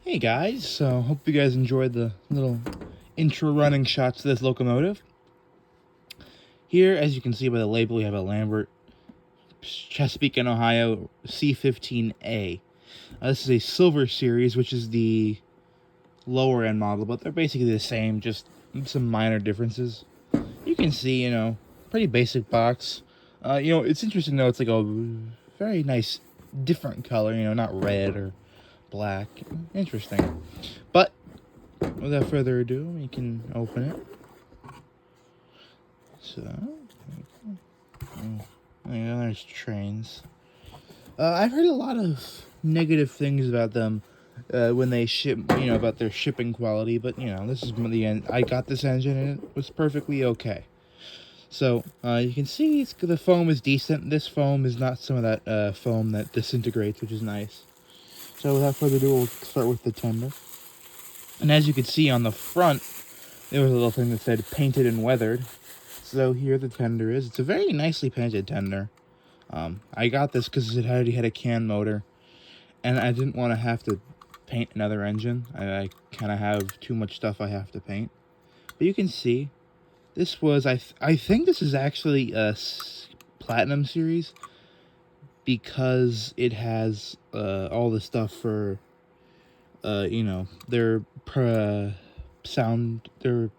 Hey guys, so hope you guys enjoyed the little intro running shots to this locomotive. Here, as you can see by the label, we have a Lambert Chesapeake and Ohio C15A. This is a Silver Series, which is the lower end model, but they're basically the same, just some minor differences. You can see, pretty basic box. It's interesting though, it's like a very nice different color, not red or black. Interesting. But without further ado, we can open it. So, there's trains. I've heard a lot of negative things about them when they ship, about their shipping quality, but, this is the end. I got this engine and it was perfectly okay. So, you can see the foam is decent. This foam is not some of that foam that disintegrates, which is nice. So, without further ado, we'll start with the tender. And as you can see on the front, there was a little thing that said painted and weathered. So here the tender is. It's a very nicely painted tender. I got this because it already had a can motor, and I didn't want to have to paint another engine. I kind of have too much stuff I have to paint. But you can see, this was, I think this is actually a Platinum series, because it has all the stuff for, their sound, their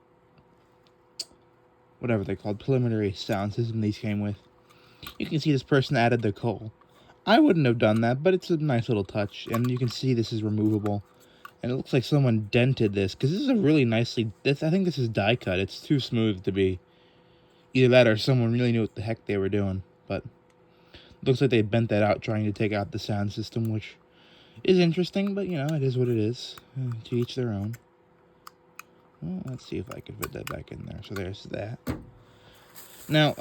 whatever they're called, preliminary sound system these came with. You can see this person added the coal. I wouldn't have done that, but it's a nice little touch, and you can see this is removable. And it looks like someone dented this, because this is a really nicely, I think this is die cut. It's too smooth to be either that or someone really knew what the heck they were doing. But it looks like they bent that out trying to take out the sound system, which is interesting, but it is what it is. To each their own. Well, let's see if I can fit that back in there. So there's that. Now,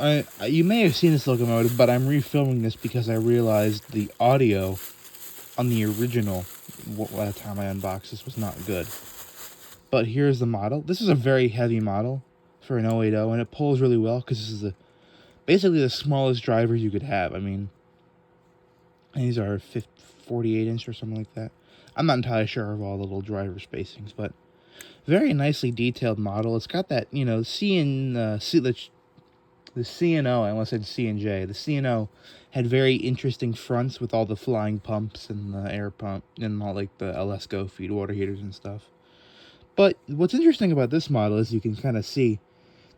you may have seen this locomotive, but I'm refilming this because I realized the audio on the original, by the time I unboxed this, was not good. But here's the model. This is a very heavy model for an 080, and it pulls really well because this is basically the smallest drivers you could have. I mean, these are 48 inch or something like that. I'm not entirely sure of all the little driver spacings, but very nicely detailed model. It's got that, the C&O, I almost said C&J. The C&O had very interesting fronts with all the flying pumps and the air pump and all like the LSCO feed water heaters and stuff. But what's interesting about this model is you can kind of see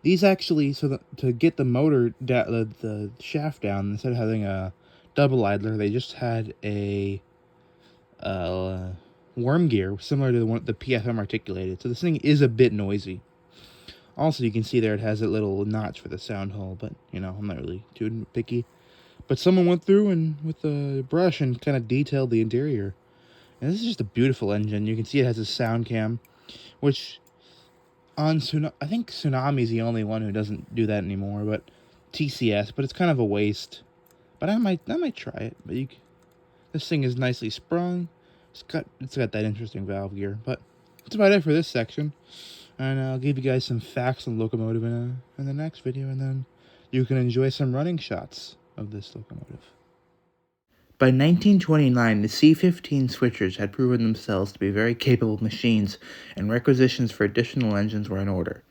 these actually, to get the motor, the shaft down, instead of having a double idler, they just had a worm gear similar to the PFM articulated. So this thing is a bit noisy. Also, you can see there it has a little notch for the sound hole, but, I'm not really too picky. But someone went through and with a brush and kind of detailed the interior. And this is just a beautiful engine. You can see it has a sound cam, which I think Tsunami's the only one who doesn't do that anymore, but TCS, but it's kind of a waste. But I might try it. But this thing is nicely sprung. It's got that interesting valve gear, but that's about it for this section. And I'll give you guys some facts on Locomotive in the next video, and then you can enjoy some running shots of this locomotive. By 1929, the C-15 switchers had proven themselves to be very capable machines, and requisitions for additional engines were in order.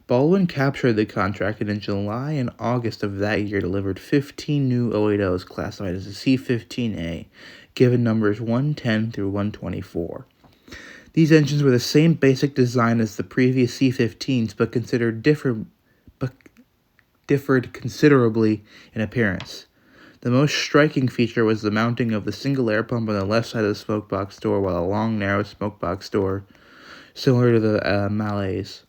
Baldwin captured the contract and in July and August of that year delivered 15 new 080s classified as a C-15A, given numbers 110 through 124. These engines were the same basic design as the previous C-15s, but differed considerably in appearance. The most striking feature was the mounting of the single air pump on the left side of the smokebox door, while a long, narrow smokebox door, similar to the Malays,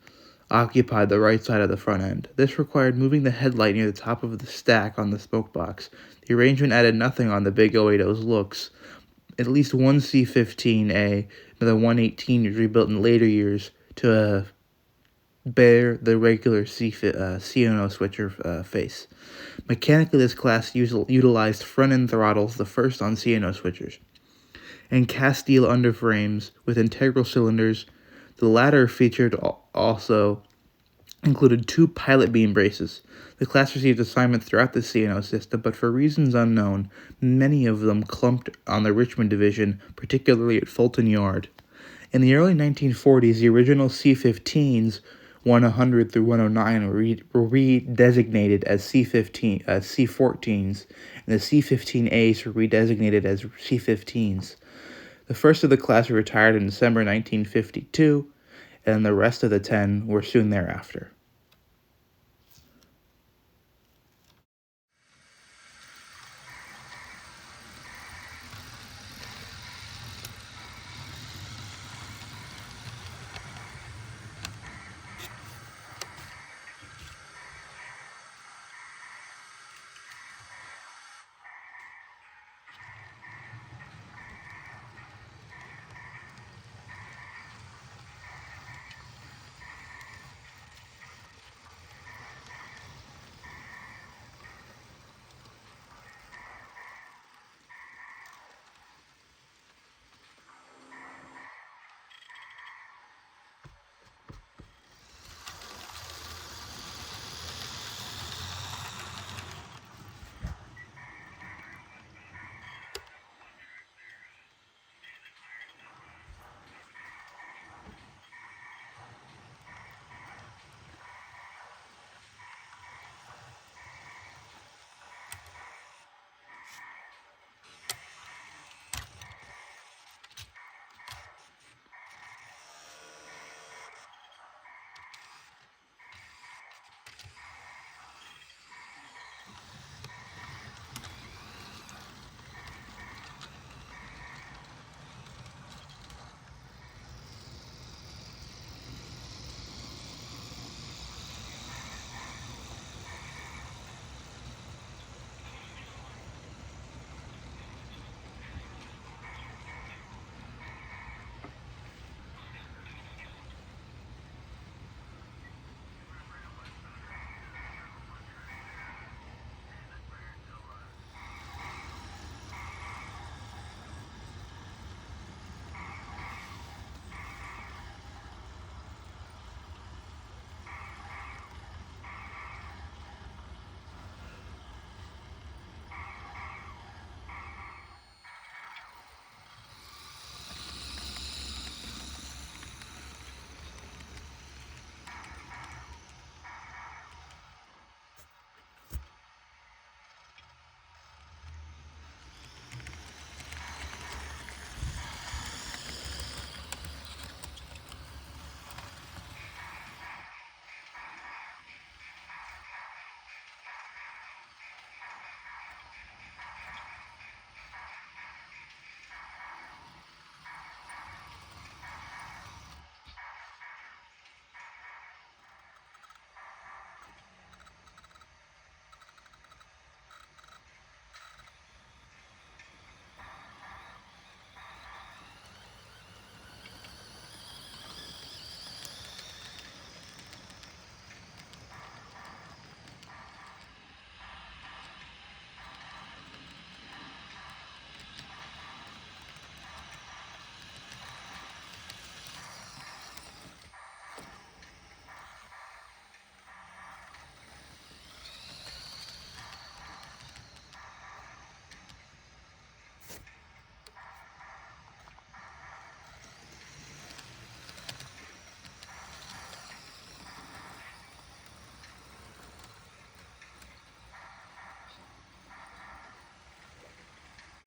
occupied the right side of the front end. This required moving the headlight near the top of the stack on the smokebox. The arrangement added nothing on the big 080's looks. At least one C-15A, another 118 was rebuilt in later years to bear the regular C&O switcher face. Mechanically, this class utilized front-end throttles, the first on C&O switchers, and cast steel underframes with integral cylinders. The latter featured also included 2 pilot beam braces. The class received assignments throughout the C&O system, but for reasons unknown, many of them clumped on the Richmond Division, particularly at Fulton Yard. In the early 1940s, the original C-15s 100 through 109 were redesignated as C-14s, and the C-15As were redesignated as C-15s. The first of the class were retired in December 1952, and the rest of the 10 were soon thereafter.